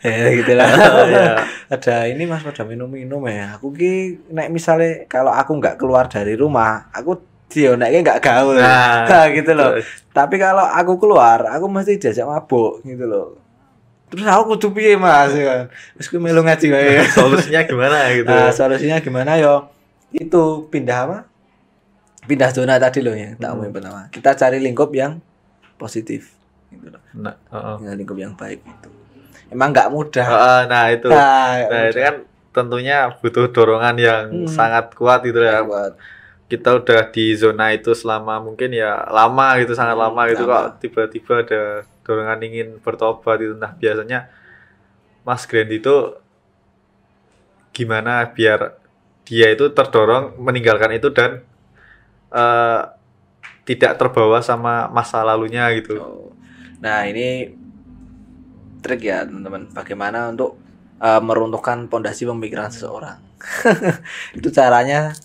ya gitulah. Ada ini Mas, pada minum-minum ya. Aku ki nek misale kalau aku enggak keluar dari rumah, aku dioneknya enggak gaul. Nah, gitu loh. Tapi kalau aku keluar, aku mesti diajak mabuk gitu loh. Terus aku kudu piye Mas ya kan. Wis ku melu ngaji wae. Solusinya gimana gitu? Nah, solusinya gimana yo? Itu pindah apa? Pindah zona tadi loh ya, tak omongin pertama. Kita cari lingkup yang positif gitu loh. Nah, Lingkup yang baik itu. Emang nggak mudah. nah itu. Nah, itu kan tentunya butuh dorongan yang sangat kuat gitu ya. Buat Kita udah di zona itu selama mungkin ya lama gitu, sangat lama gitu, kok tiba-tiba ada dorongan ingin bertobat itu. Nah, biasanya Mas Grand itu gimana biar dia itu terdorong meninggalkan itu dan tidak terbawa sama masa lalunya gitu. Nah, ini trik ya teman-teman. Bagaimana untuk meruntuhkan pondasi pemikiran seseorang. Itu caranya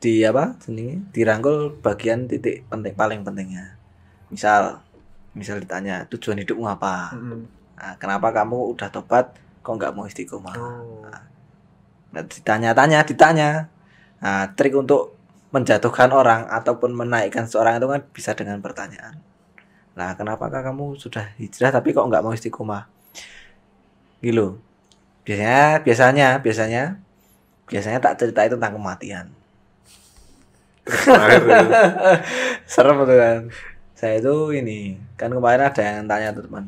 dirangkul bagian titik penting paling pentingnya. Misal ditanya tujuan hidupmu apa? Nah, kenapa kamu udah tobat kok nggak mau istiqomah? Nah, ditanya. Nah, trik untuk menjatuhkan orang ataupun menaikkan seorang itu kan bisa dengan pertanyaan. Nah, kenapakah kamu sudah hijrah tapi kok nggak mau istiqomah? Gitu. Biasanya tak ceritain tentang kematian. Serem tuh kan. Saya itu ini kan kemarin ada yang tanya tuh teman,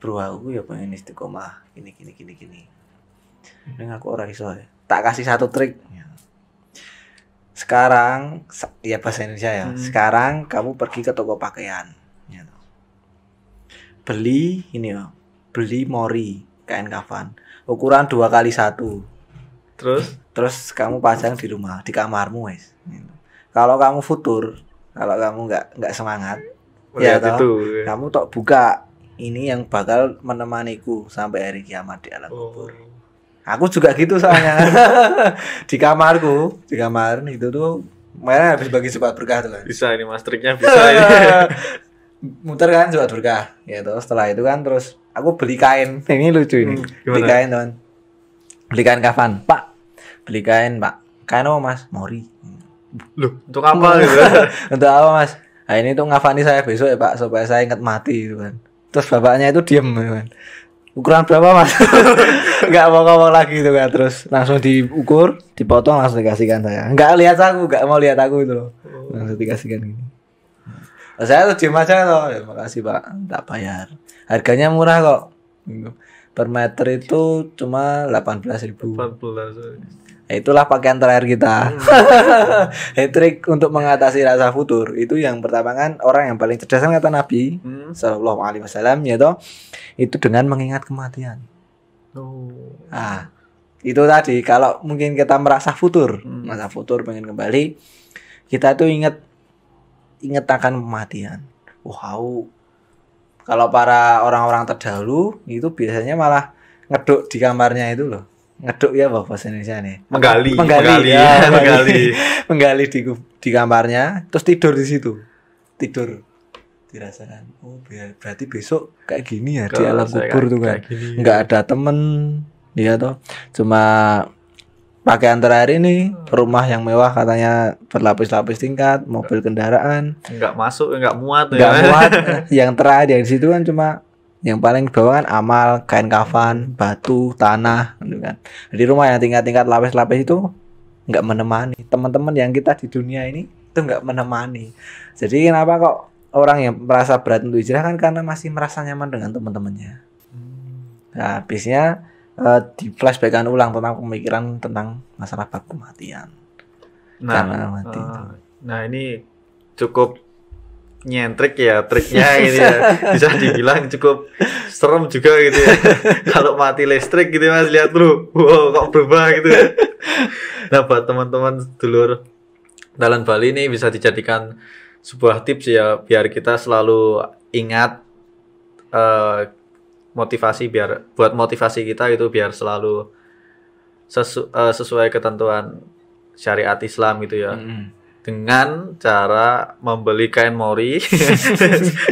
bro aku ya pengen istiqomah gini. Ini aku orang iso ya. Tak kasih satu trik. Sekarang ya bahasa Indonesia ya. Sekarang kamu pergi ke toko pakaian. Beli mori kain kafan ukuran 2x1. Terus kamu pasang di rumah di kamarmu wes. Kalau kamu futur, kalau kamu nggak semangat, ya toh, kamu tok buka ini yang bakal menemaniku sampai hari kiamat di alam kubur. Aku juga gitu soalnya. di kamar itu tuh kemarin habis bagi surat berkah tuh kan. Bisa ini Mas triknya bisa ini. Muter kan surat berkah, ya toh. Setelah itu kan terus aku beli kain. Ini lucu ini. Beli kain teman. Beli kain kafan, Pak. Beli kain, Pak. Kain apa Mas? Mori. Loh, untuk apa gitu? Untuk apa Mas? Nah, ini tuh ngafani saya besok ya Pak, supaya saya ingat mati gitu kan. Terus bapaknya itu diem gitu kan. Ukuran berapa Mas? Enggak mau ngomong lagi gitu kan. Terus langsung diukur, dipotong, langsung dikasihkan saya. Enggak mau lihat aku itu loh. Langsung dikasihkan gini. Nah, saya tuh diem aja loh. Ya, makasih Pak, tak bayar. Harganya murah kok. Per meter itu cuma 18.000. 18. Itulah pakaian terakhir kita. Trik untuk mengatasi rasa futur itu yang pertama kan orang yang paling cerdas kan kata Nabi Sallallahu Alaihi Wasallam ya toh, itu dengan mengingat kematian. Nah, itu tadi kalau mungkin kita merasa futur, pengen kembali, kita tuh ingat akan kematian. Wow. Kalau para orang-orang terdahulu itu biasanya malah ngeduk di kamarnya itu loh. Ngeduk ya bahasa Indonesia nih. Menggali. Menggali di kamarnya, terus tidur di situ. Tidur. Dirasakan. Oh, berarti besok kayak gini ya di alam kubur tuh kan. Enggak ada temen, ya toh. Cuma pakaian terakhir ini, rumah yang mewah katanya berlapis-lapis tingkat, mobil kendaraan. Enggak masuk, enggak muat. Enggak muat. Yang terakhir yang di situ kan cuma yang paling bawah kan amal, kain kafan, batu, tanah, gitu kan. Di rumah yang tingkat-tingkat lapis-lapis itu nggak menemani. Teman-teman yang kita di dunia ini itu nggak menemani. Jadi kenapa kok orang yang merasa berat untuk hijrah kan karena masih merasa nyaman dengan teman-temannya. Nah, habisnya di flashbackan ulang tentang pemikiran tentang masalah bab kematian. Nah, ini cukup nyentrik ya triknya ini ya. Bisa dibilang cukup serem juga gitu ya. Kalau mati listrik gitu Mas, lihat dulu, wow kok berubah gitu ya. Nah, buat teman-teman dulur Dalan Bali ini bisa dijadikan sebuah tips ya, biar kita selalu ingat buat motivasi kita itu biar selalu sesuai ketentuan syariat Islam gitu ya. Dengan cara membeli kain mori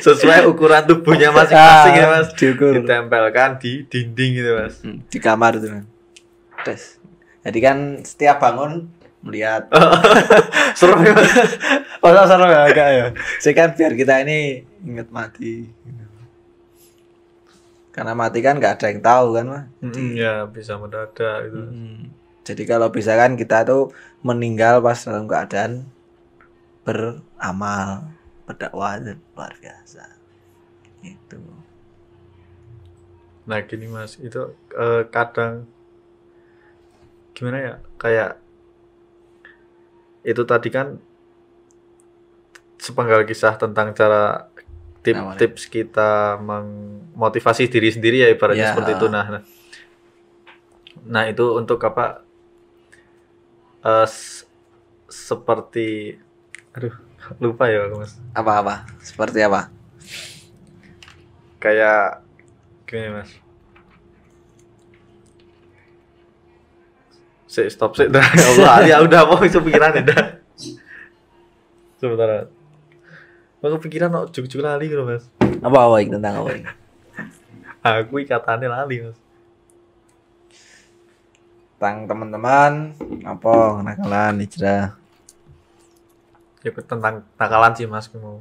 sesuai ukuran tubuhnya masing-masing ya Mas, ditempelkan di dinding gitu Mas, di kamar itu kan. Terus jadi kan setiap bangun melihat serem ya Mas. Serem ya agak ya. Saya kan biar kita ini ingat mati. Karena mati kan nggak ada yang tahu kan, Mas. Ya bisa mendadak itu. Jadi kalau bisa kan kita tuh meninggal pas dalam keadaan beramal, berdakwah itu luar biasa. Itu. Nah gini Mas, itu kadang gimana ya, kayak itu tadi kan sepenggal kisah tentang cara tips kita memotivasi diri sendiri ya ibaratnya Ya, seperti itu. Nah itu untuk apa? Seperti aduh lupa ya Mas. Apa-apa? Seperti apa? Kayak gini Mas. Stop sih dah. Ya Allah, ya udah mau kepikiran dah. Sebentar. Mau kepikiran no juk-juk lali gitu Mas. Apa tentang apa? Aku ikatannya lali Mas. Tentang teman-teman apa kenakalan hijrah. Ya tentang nakalan sih Mas mau.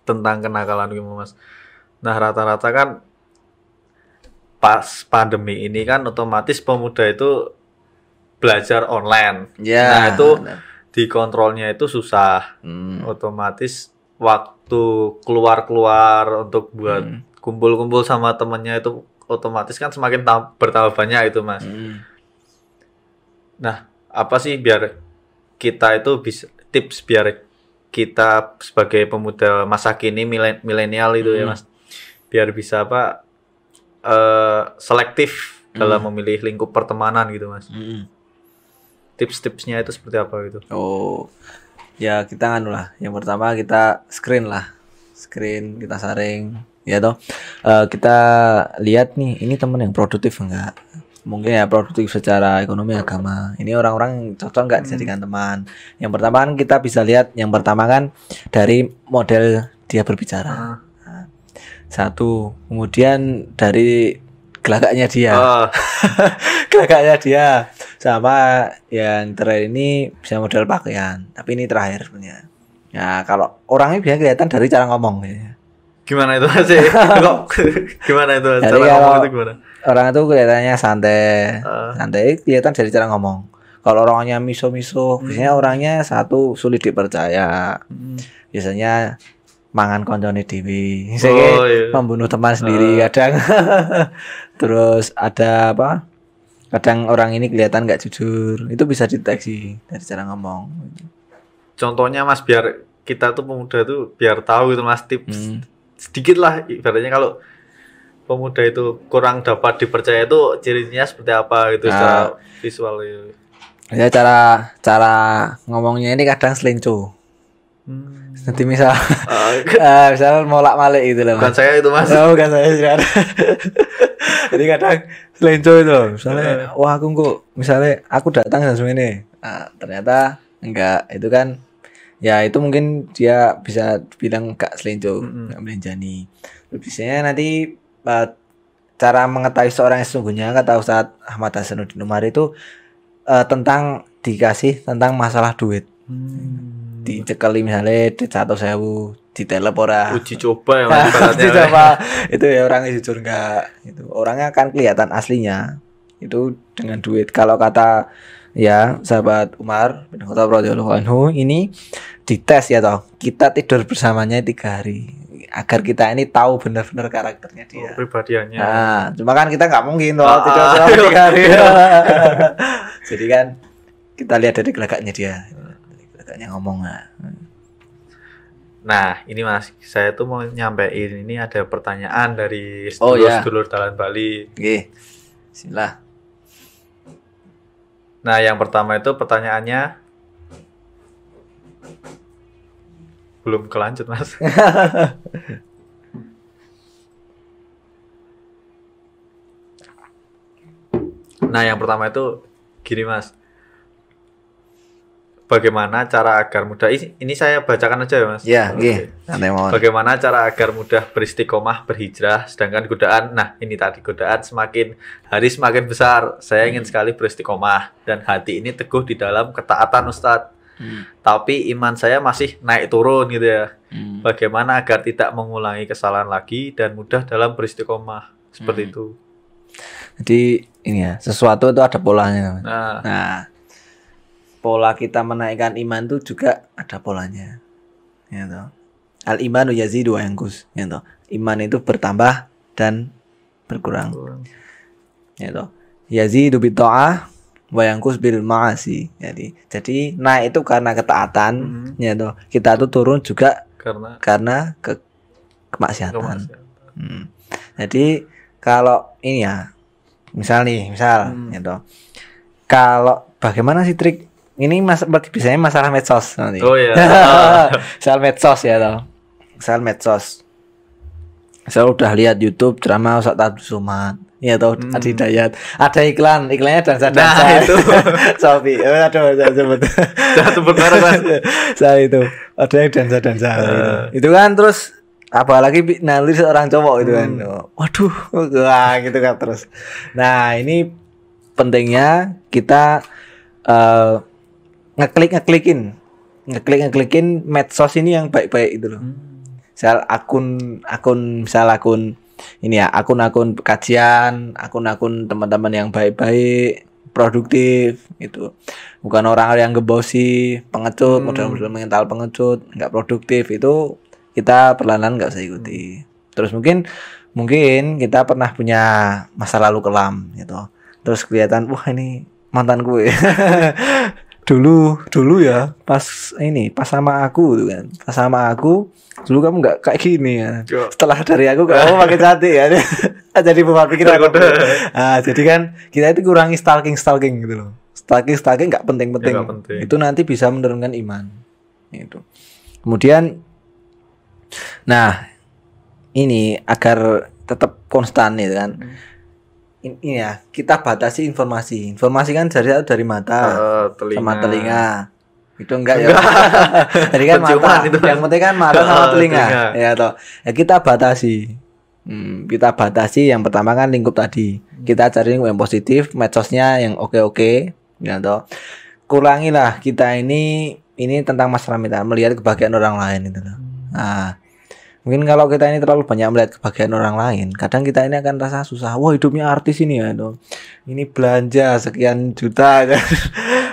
Tentang kenakalan gitu Mas. Nah rata-rata kan pas pandemi ini kan otomatis pemuda itu belajar online. Ya, nah itu dikontrolnya itu susah. Otomatis waktu keluar untuk buat kumpul-kumpul sama temennya itu otomatis kan semakin bertambah banyak itu Mas. Nah apa sih biar kita itu bisa tips biar kita sebagai pemuda masa kini milenial itu ya Mas, biar bisa apa selektif dalam memilih lingkup pertemanan gitu Mas. Tips-tipsnya itu seperti apa gitu? Oh, ya kita nganu lah. Yang pertama kita screen kita saring, ya toh. Kita lihat nih, ini teman yang produktif enggak? Mungkin ya produktif secara ekonomi agama. Ini orang-orang cocok nggak dijadikan teman. Yang pertama kan kita bisa lihat, yang pertama kan dari model dia berbicara. Satu, kemudian dari gelagaknya dia. Gelagaknya dia. Sama yang terakhir ini bisa model pakaian. Tapi ini terakhir sebenarnya. Ya kalau orangnya bisa kelihatan dari cara ngomong ya. Gimana itu sih? Gimana itu Jadi cara ngomong itu gimana? Orang itu kelihatannya santai. Santai kelihatan dari cara ngomong. Kalau orangnya miso-miso, biasanya orangnya satu sulit dipercaya. Biasanya mangan koncone dhewe. Iya. Membunuh teman sendiri kadang. Terus ada apa? Kadang orang ini kelihatan nggak jujur. Itu bisa dideteksi dari cara ngomong. Contohnya Mas biar kita tuh pemuda tuh biar tahu gitu Mas tips sedikit lah ibaratnya kalau pemuda itu kurang dapat dipercaya itu cirinya seperti apa gitu secara visual gitu. Ya cara ngomongnya ini kadang selincu. Nanti misal molak-malik gitu loh. Bukan saya itu Mas. Oh, bukan saya juga. Jadi kadang selincu itu. Misalnya wah aku kok misalnya aku datang langsung ini. Nah, ternyata enggak, itu kan ya itu mungkin dia bisa bilang enggak selincu, enggak melenjani. Biasanya nanti cara mengetahui seorang yang sesungguhnya kata Ustadz Ahmad Hasanuddin Umar itu tentang dikasih tentang masalah duit. Dicekali misalnya di 100.000 ditelep ora. Uji coba ya Mas ibaratnya. Coba itu ya orangnya jujur enggak itu. Orangnya kan kelihatan aslinya itu dengan duit. Kalau kata ya sahabat Umar bin Khattab radhiyallahu anhu ini dites ya toh. Kita tidur bersamanya 3 hari agar kita ini tahu benar-benar karakternya dia. Pribadiannya. Nah, cuma kan kita nggak mungkin toh tidur selama 3 hari. Jadi kan kita lihat dari gelagaknya dia. Ngomong. Nah ini Mas, saya tuh mau nyampein ini ada pertanyaan dari sedulur Dalan Bali. Oke, bismillah. Nah yang pertama itu pertanyaannya belum kelanjut Mas. Nah yang pertama itu gini Mas, bagaimana cara agar mudah ini saya bacakan aja ya Mas. Ya, okay. Bagaimana cara agar mudah beristiqomah berhijrah sedangkan godaan, nah ini tadi godaan semakin hari semakin besar. Saya ingin sekali beristiqomah dan hati ini teguh di dalam ketaatan Ustadz. Tapi iman saya masih naik turun gitu ya. Bagaimana agar tidak mengulangi kesalahan lagi dan mudah dalam beristiqomah seperti itu. Jadi ini ya, sesuatu itu ada polanya. Nah, Pola kita menaikkan iman itu juga ada polanya. Ya toh. Al imanu yazidu wa yanqus. Ya toh. Iman itu bertambah dan berkurang. Ya toh. Yazidu bi ta'ah wa yanqus bil ma'asi. Jadi naik itu karena ketaatan, ya toh. Kita tuh turun juga karena kemaksiatan. Jadi kalau ini ya, misal ya toh. Kalau bagaimana sih trik ini biasanya masalah medsos nanti. Oh iya. Soal medsos ya toh. Soal medsos. Saya udah lihat YouTube drama Ustaz Abdul Somad. Ya toh, Adi Dayat. Ada iklannya dansa-dansa. Nah, itu. Sofi. Aduh, Jangan sebut merek Mas. Saya itu. Ada yang dansa-dansa Itu kan terus apalagi nanti seorang cowok itu kan. Waduh, wah gitu kan terus. Nah, ini pentingnya kita ngeklikin medsos ini yang baik-baik itu loh. Misal akun ini ya, akun kajian, akun teman-teman yang baik-baik, produktif gitu. Bukan orang yang ngebosi, pengecut, modal mental pengecut, enggak produktif, itu kita perlahan-lahan enggak usah ikuti. Terus mungkin kita pernah punya masa lalu kelam gitu. Terus kelihatan wah ini mantan gue. dulu ya pas sama aku tuh kan. Pas sama aku dulu kamu nggak kayak gini ya. Setelah dari aku kamu makin cantik ya. Jadi beban pikiran. Jadi kan kita itu kurangi stalking gitu loh. Stalking nggak penting-penting. Itu nanti bisa menurunkan iman. Itu. Kemudian, nah ini agar tetap konstan itu kan. Ini ya, kita batasi informasi kan dari mata sama telinga. Itu enggak ya. Tadi kan mata itu. Yang penting kan mata sama telinga. Ya toh. Ya kita batasi. Kita batasi yang pertama kan lingkup tadi. Kita cari yang positif, medsosnya yang oke. Ya toh. Kurangilah kita ini tentang masalah kita melihat kebahagiaan orang lain itu loh. Nah, mungkin kalau kita ini terlalu banyak melihat kebahagiaan orang lain, kadang kita ini akan rasa susah. Wah, hidupnya artis ini ya, dong. Ini belanja sekian juta kan.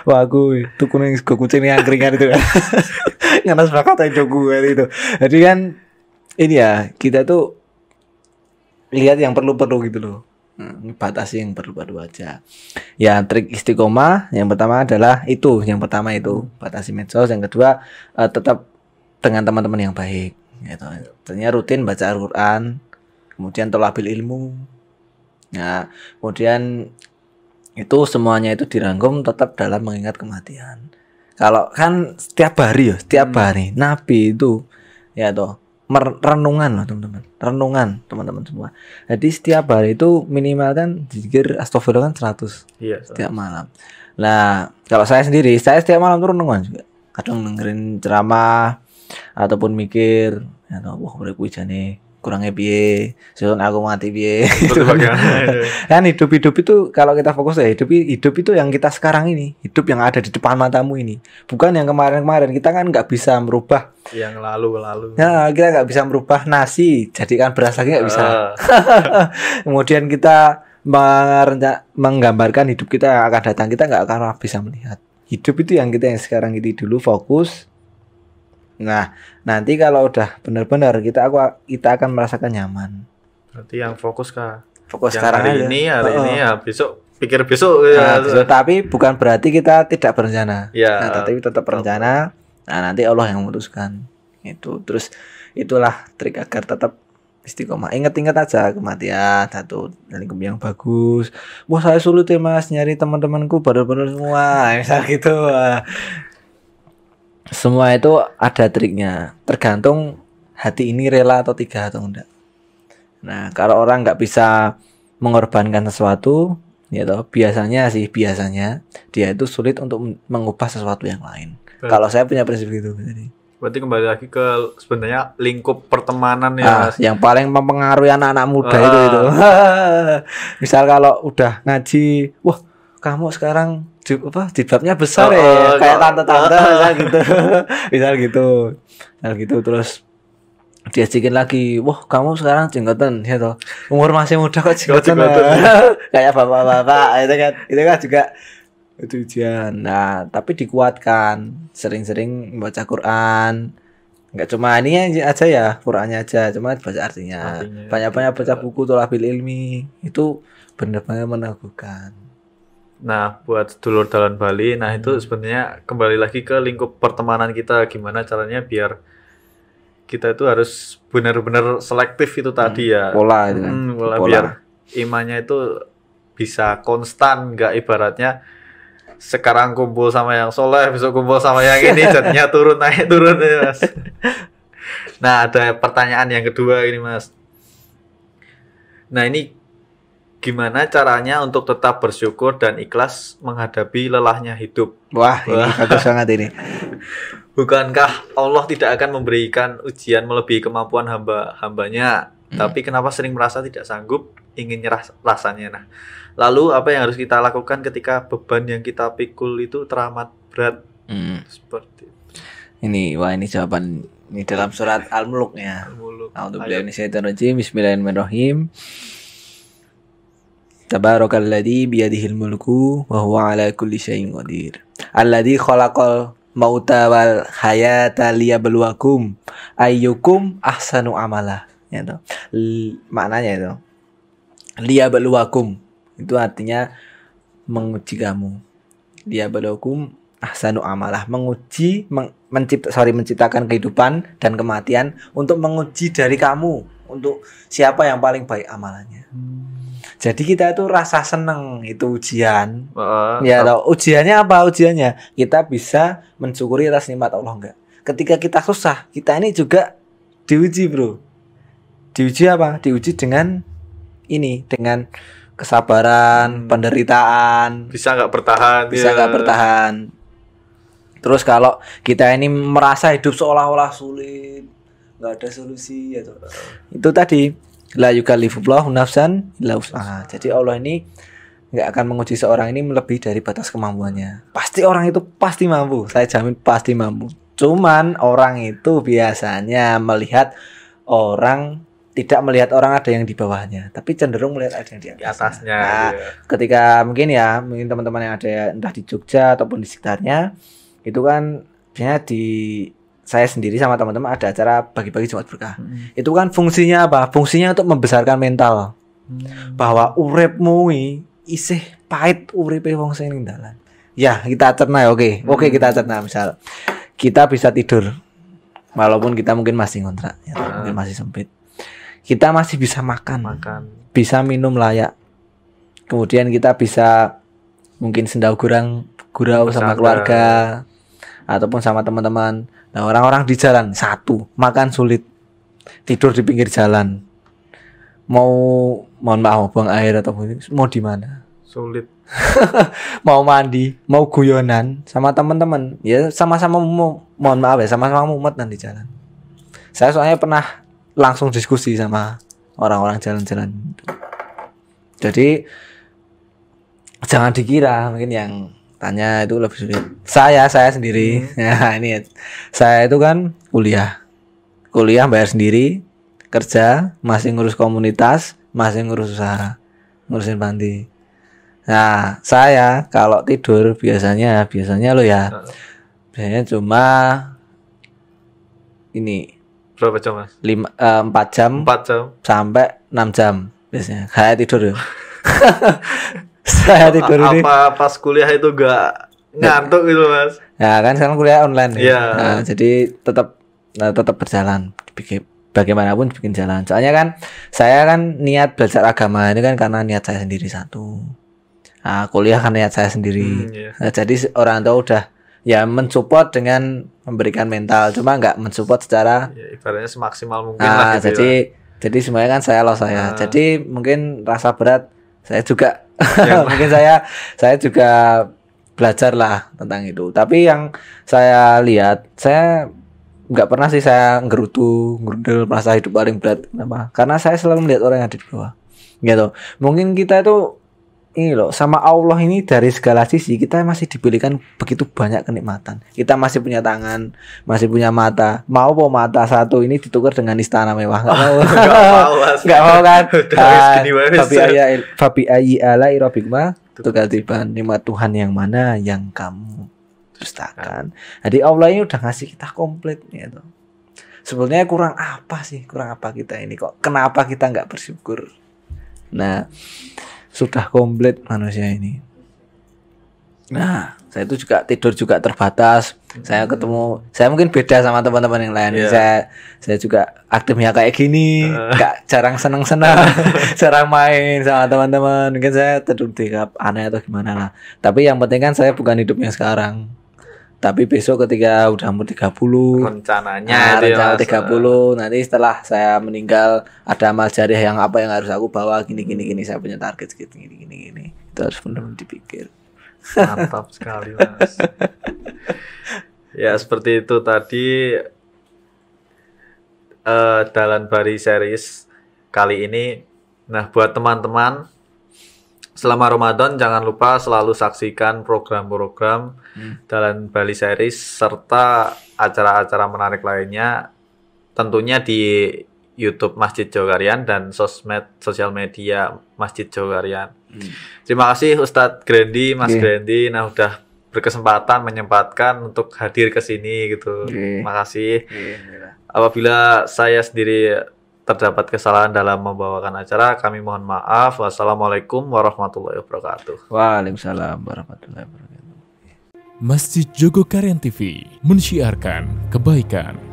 Wah, aku tuh kuning kucing yang keringan itu kan. Nganas bakal hidup gue itu. Jadi kan ini ya, kita tuh lihat yang perlu-perlu gitu loh. Batasi yang perlu-perlu aja. Ya, trik istiqomah yang pertama adalah itu. Yang pertama itu batasi medsos, yang kedua tetap dengan teman-teman yang baik. Gitu. Ternyata rutin baca Al-Quran, kemudian tolabil ilmu. Nah, kemudian itu semuanya itu dirangkum tetap dalam mengingat kematian. Kalau kan setiap hari Nabi itu ya toh renungan loh teman-teman semua. Jadi setiap hari itu minimal kan zikir astagfirullah kan 100 setiap malam. Nah, kalau saya sendiri, saya setiap malam tuh renungan juga. Kadang dengerin ceramah ataupun mikir ya toh, wah urip jane kurangnya piye, sesuk aku mati piye. Kan hidup itu kalau kita fokus ya hidup itu yang kita sekarang ini, hidup yang ada di depan matamu ini, bukan yang kemarin. Kita kan nggak bisa merubah yang lalu. Nah, kita nggak bisa merubah nasi jadikan beras lagi, nggak bisa. Kemudian kita menggambarkan hidup kita yang akan datang, kita nggak akan bisa melihat. Hidup itu yang sekarang ini dulu fokus. Nah, nanti kalau udah benar-benar kita akan merasakan nyaman. Berarti yang fokus sekarang hari ini ya, besok pikir besok ya. Tapi bukan berarti kita tidak berencana. Ya. Nah, tapi tetap berencana. Nah, nanti Allah yang memutuskan. Itu. Terus itulah trik agar tetap istiqomah. Ingat aja kematian satu lingkup yang bagus. Wah, saya sulit ya Mas nyari teman-temanku benar-benar semua. Misal gitu. Semua itu ada triknya, tergantung hati ini rela atau tidak atau enggak. Nah, kalau orang nggak bisa mengorbankan sesuatu, ya toh, biasanya dia itu sulit untuk mengubah sesuatu yang lain. Kalau saya punya prinsip gitu. Berarti kembali lagi ke sebenarnya lingkup pertemanan ya. Yang paling mempengaruhi anak-anak muda itu. Misal kalau udah ngaji, wah kamu sekarang jilbabnya besar ya, kayak tante-tante misal gitu. misal gitu terus diajakin lagi, wah kamu sekarang jenggotan ya toh, umur masih muda kok jenggotan. Kayak bapak-bapak itu kan juga itu ujian. Nah tapi dikuatkan, sering-sering baca Quran, nggak cuma ini aja ya, Qurannya aja, cuma baca artinya. Banyak-banyak baca buku tholaqul ilmi, itu benar-benar meneguhkan. Nah, buat sedulur dalan Bali, nah itu sebenarnya kembali lagi ke lingkup pertemanan kita, gimana caranya biar kita itu harus benar-benar selektif itu tadi ya. Pola itu kan. Pola biar imannya itu bisa konstan, nggak ibaratnya sekarang kumpul sama yang soleh, besok kumpul sama yang ini, jadinya turun naik turun ya Mas. Nah, ada pertanyaan yang kedua ini Mas. Nah, ini gimana caranya untuk tetap bersyukur dan ikhlas menghadapi lelahnya hidup? Wah, ini bagus banget ini. Bukankah Allah tidak akan memberikan ujian melebihi kemampuan hambanya? Tapi kenapa sering merasa tidak sanggup, ingin nyerah rasanya? Nah, lalu apa yang harus kita lakukan ketika beban yang kita pikul itu teramat berat? Seperti itu. Ini jawaban ini dalam surat Al-Mulk ya. A'udzubillahi minasyaitonirrajim. Bismillahirrahmanirrahim. Tabarakalladzi biyadihil mulku wa huwa ala kulli syai'in qadir. Alladzi khalaqal mauta wal hayata liyabluwakum ayyukum ahsanu amala. Ya toh. Maknanya itu. Liyabluwakum itu artinya menguji kamu. Liyabluwakum ahsanu amalah, menguji menciptakan kehidupan dan kematian untuk menguji dari kamu, untuk siapa yang paling baik amalannya. Jadi kita itu rasa seneng itu ujian. Ya loh, ujiannya apa? Ujiannya kita bisa mensyukuri atas nikmat Allah enggak. Ketika kita susah, kita ini juga diuji, Bro. Diuji apa? Diuji dengan ini, dengan kesabaran, penderitaan. Bisa nggak bertahan? Bisa nggak bertahan. Terus kalau kita ini merasa hidup seolah-olah sulit, nggak ada solusi, ya itu tadi. La yukallifullahu nafsan illa wus'aha. Jadi Allah ini nggak akan menguji seorang ini melebihi dari batas kemampuannya. Pasti orang itu pasti mampu. Saya jamin pasti mampu. Cuman orang itu biasanya tidak melihat orang ada yang di bawahnya, tapi cenderung melihat ada yang di atasnya. Nah, ketika mungkin teman-teman yang ada entah di Jogja ataupun di sekitarnya, itu kan biasanya saya sendiri sama teman-teman ada acara bagi-bagi Jumat Berkah. Itu kan fungsinya apa? Fungsinya untuk membesarkan mental. Bahwa uripmu isih pahit uripe wong sing ning dalan. Ya, kita cerna ya, oke. Oke, kita cerna. Misal kita bisa tidur walaupun kita mungkin masih ngontrak ya, mungkin masih sempit. Kita masih bisa makan. Bisa minum layak. Kemudian kita bisa mungkin sendau gurau sama keluarga ataupun sama teman-teman. Nah, orang-orang di jalan makan sulit, tidur di pinggir jalan, mohon maaf buang air atau mau di mana, sulit, mau mandi, mau guyonan sama teman-teman, ya sama-sama mohon maaf ya, sama-sama mumet di jalan. Saya soalnya pernah langsung diskusi sama orang-orang jalan-jalan. Jadi jangan dikira mungkin yang tanya itu lebih sulit. Saya sendiri. Nah, ini saya itu kan kuliah bayar sendiri, kerja, masih ngurus komunitas, masih ngurus usaha, ngurusin panti. Nah, saya kalau tidur biasanya lo ya. Biasanya cuma ini berapa jam, Mas? 4 jam sampai 6 jam biasanya. Saya tidur ya. Saya tidur ini. Apa pas kuliah itu gak ngantuk gitu, Mas? Ya kan sekarang kuliah online. Iya. Nah, jadi tetap berjalan. Bagaimanapun bikin jalan. Soalnya kan saya kan niat belajar agama ini kan karena niat saya sendiri satu. Nah, kuliah kan niat saya sendiri. Nah, jadi orang tua udah ya mensupport dengan memberikan mental, cuma nggak mensupport secara ibaratnya semaksimal mungkin lah gitu. Jadi semuanya kan saya. Jadi mungkin rasa berat saya juga mungkin saya juga belajar lah tentang itu. Tapi yang saya lihat, saya nggak pernah sih saya ngerudel merasa hidup paling berat. Kenapa? Karena saya selalu melihat orang yang ada di bawah. Gitu. Mungkin kita itu ini loh, sama Allah ini dari segala sisi kita masih diberikan begitu banyak kenikmatan. Kita masih punya tangan, masih punya mata. Mau mata satu ini ditukar dengan istana mewah? Nggak mau. Nggak mau kan? Fabi ayyi alai rabbikuma tukadziban. Nikmat Tuhan yang mana yang kamu dustakan. Jadi Allah ini udah ngasih kita komplit gitu. Sebenarnya kurang apa sih? Kurang apa kita ini kok? Kenapa kita nggak bersyukur? Nah, sudah komplit manusia ini. Nah, saya itu juga tidur juga terbatas. Saya mungkin beda sama teman-teman yang lain. Saya juga aktifnya kayak gini, nggak jarang senang-senang, jarang main sama teman-teman. Mungkin saya tidur di aneh atau gimana lah. Tapi yang penting kan saya bukan hidupnya sekarang. Tapi besok ketika udah umur 30 rencananya rencana 30 nanti setelah saya meninggal ada amal jariah yang apa yang harus aku bawa gini saya punya target gini itu harus benar-benar dipikir. Mantap sekali Mas. Ya seperti itu tadi Dalan Bari series kali ini. Nah buat teman-teman selama Ramadan jangan lupa selalu saksikan program-program Dalan Bali Series serta acara-acara menarik lainnya tentunya di YouTube Masjid Jogarian dan sosial media Masjid Jogarian. Terima kasih Ustadz Grendi, Mas Grendi, nah udah berkesempatan menyempatkan untuk hadir ke sini gitu. Terima kasih. Apabila saya sendiri terdapat kesalahan dalam membawakan acara, kami mohon maaf. Wassalamualaikum warahmatullahi wabarakatuh. Waalaikumsalam warahmatullahi wabarakatuh. Masjid Jogokarian TV mensiarkan kebaikan.